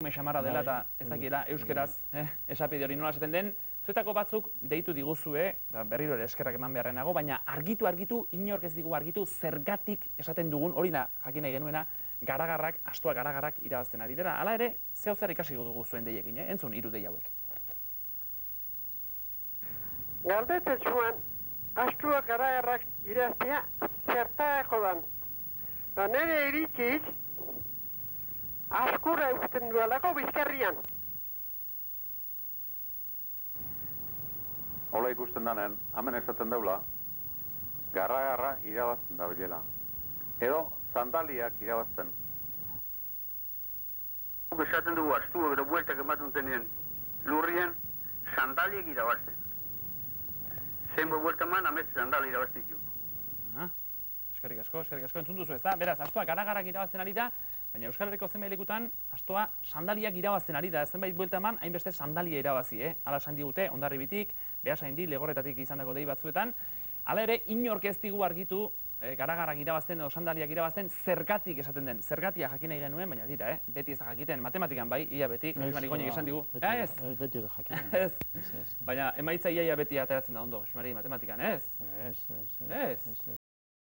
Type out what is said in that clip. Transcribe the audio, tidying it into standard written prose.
xamarra dela eta ez dakiela euskeraz esapide hori nola esaten den. Zuetako batzuk deitu diguzue, eta berriro ere eskerrak eman beharrenago, baina argitu, inork ez digu argitu zergatik esaten dugun, hori da jakin nahi genuena, garagarrak, astoa garagarrak irabazten ari dira. Hala ere, zeo zer ikasi dugu zuen deiekin, entzun hiru dei hauek. Galdetzen zuen, astua garagarrak irabaztea zertako dan. Nire iritziz, askura eusten duelako Bizkarrian. Hola ikusten danen, hemen esaten daula, garra irabazten da bilela. Edo, sandaliak irabazten. Esaten dugu astu edo bueltak ematen zenien lurrien sandaliak irabazten. Zenbo buelta eman, amez sandali irabazten ditu. Eskerrik asko, entzun duzu ez da? Beraz, astoa garagarrak irabazten ari da, baina Euskal Herriko zenbait lekutan astoa sandaliak irabazten ari da. Zenbait buelta eman, hainbeste sandalia irabazi, Hala esan digute, Hondarribitik, Beasaindi, Legorretatik izandako dei batzuetan. Hala ere, inork ez digu argitu garagarrak irabazten edo sandaliak irabazten zergatik esaten den. Zergatia jakin nahi genuen, baina dira, beti ez da jakiten. Matematikan bai, ia beti, Josmar Igoñek esan digu. Ez? Beti da jakiten. Ez. Baina emaitza ia beti ateratzen da ondo, Josmari, matematikan, ez? Ez.